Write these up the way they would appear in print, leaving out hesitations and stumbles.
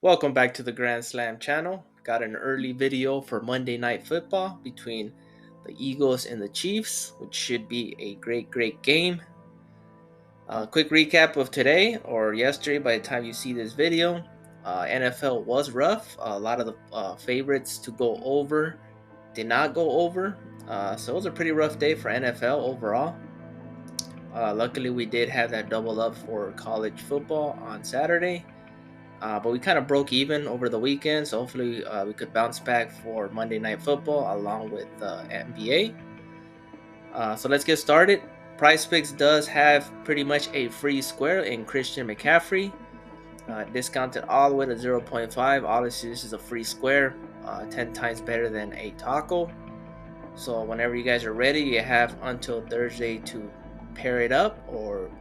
Welcome back to the Grand Slam channel. Got an early video for Monday Night Football between the Eagles and the Chiefs, which should be a great game. Quick recap of today or yesterday by the time you see this video. NFL was rough. A lot of the favorites to go over did not go over. So it was a pretty rough day for NFL overall. Luckily, we did have that double up for college football on Saturday. But we kind of broke even over the weekend, so hopefully we could bounce back for Monday Night Football along with NBA. So let's get started. Price Picks does have pretty much a free square in Christian McCaffrey, discounted all the way to 0.5. Obviously, this is a free square, 10 times better than a taco. So whenever you guys are ready, you have until Thursday to pair it up or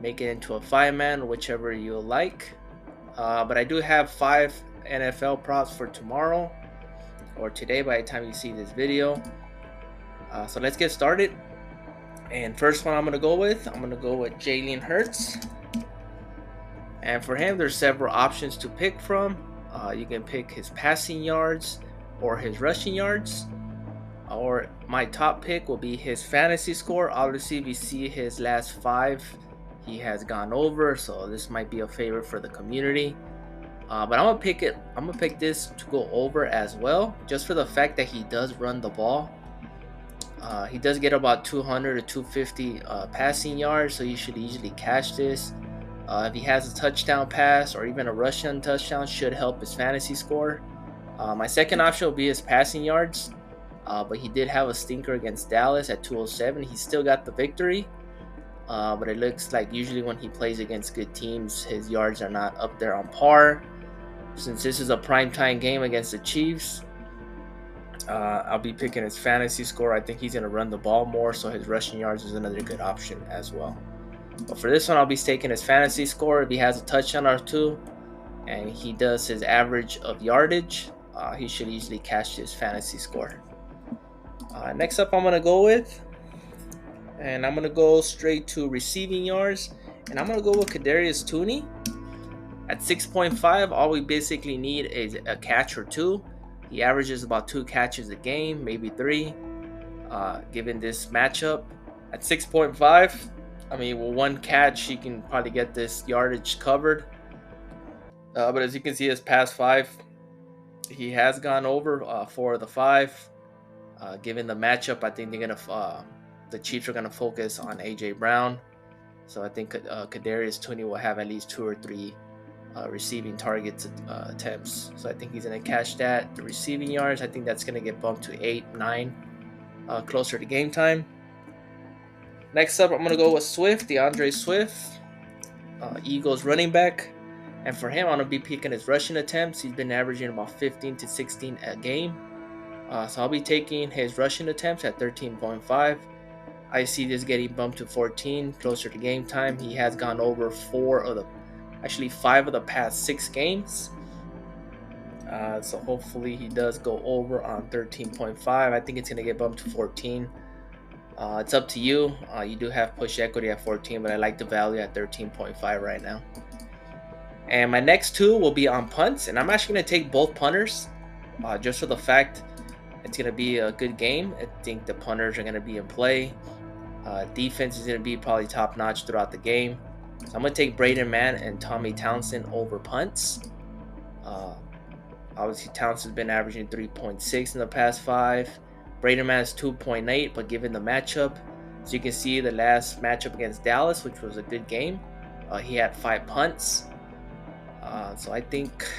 make it into a 5-man, whichever you like. But I do have 5 NFL props for tomorrow or today by the time you see this video. So let's get started. And first one I'm going to go with Jalen Hurts. And for him, there's several options to pick from. You can pick his passing yards or his rushing yards. Or my top pick will be his fantasy score. Obviously, if you see his last 5, he has gone over, so this might be a favorite for the community. But I'm gonna pick this to go over as well, just for the fact that he does run the ball. He does get about 200 to 250 passing yards, so you should easily catch this. If he has a touchdown pass or even a rushing touchdown, should help his fantasy score. My second option will be his passing yards, but he did have a stinker against Dallas at 207. He still got the victory. But it looks like usually when he plays against good teams, his yards are not up there on par. Since this is a primetime game against the Chiefs, I'll be picking his fantasy score. I think he's going to run the ball more, so his rushing yards is another good option as well. But for this one, I'll be taking his fantasy score. If he has a touchdown or 2 and he does his average of yardage, he should easily catch his fantasy score. Next up, I'm going to go with and I'm going to go straight to receiving yards. And I'm going to go with Kadarius Toney. At 6.5, all we basically need is a catch or 2. He averages about 2 catches a game, maybe 3, given this matchup. At 6.5, I mean, with 1 catch, he can probably get this yardage covered. But as you can see, his past 5, he has gone over 4 of the 5. Given the matchup, I think the Chiefs are going to focus on A.J. Brown. So I think Kadarius Toney will have at least 2 or 3 receiving targets attempts. So I think he's going to catch that. The receiving yards, I think that's going to get bumped to 8, 9, closer to game time. Next up, I'm going to go with DeAndre Swift, Eagles running back. And for him, I'm going to be picking his rushing attempts. He's been averaging about 15 to 16 a game. So I'll be taking his rushing attempts at 13.5. I see this getting bumped to 14 closer to game time. He has gone over 5 of the past 6 games. So hopefully he does go over on 13.5. I think it's going to get bumped to 14. It's up to you. You do have push equity at 14, but I like the value at 13.5 right now. And my next 2 will be on punts, and I'm actually going to take both punters just for the fact it's going to be a good game. I think the punters are going to be in play. Defense is going to be probably top-notch throughout the game. So I'm going to take Braden Mann and Tommy Townsend over punts. Obviously, Townsend's been averaging 3.6 in the past 5. Braden Mann is 2.8, but given the matchup, so you can see the last matchup against Dallas, which was a good game, he had 5 punts. So I think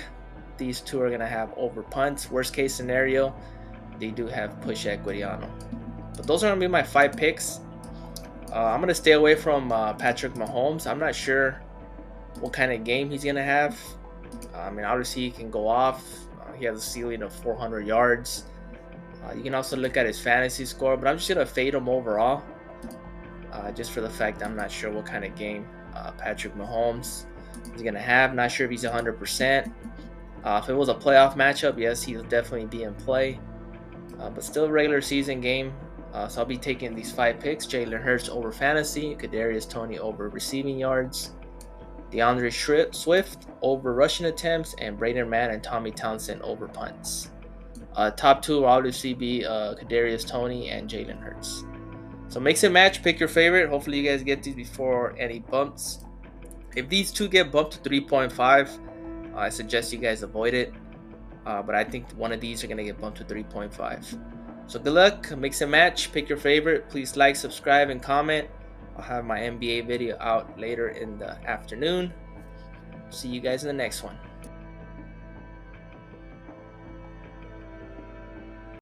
these 2 are going to have over punts. Worst case scenario, they do have push equity on them. But those are going to be my 5 picks. I'm going to stay away from Patrick Mahomes. I'm not sure what kind of game he's going to have. I mean, obviously he can go off. He has a ceiling of 400 yards. You can also look at his fantasy score, but I'm just going to fade him overall. Just for the fact that I'm not sure what kind of game Patrick Mahomes is going to have. Not sure if he's 100%. If it was a playoff matchup, yes, he'll definitely be in play. But still a regular season game. So I'll be taking these 5 picks. Jalen Hurts over fantasy. Kadarius Toney over receiving yards. DeAndre Swift over rushing attempts, and Braden Mann and Tommy Townsend over punts. Top two will obviously be Kadarius Toney and Jalen Hurts. So mix and match, pick your favorite. Hopefully you guys get these before any bumps. If these two get bumped to 3.5, I suggest you guys avoid it. But I think one of these are going to get bumped to 3.5. So good luck, mix and match, pick your favorite. Please like, subscribe, and comment. I'll have my NBA video out later in the afternoon. See you guys in the next one.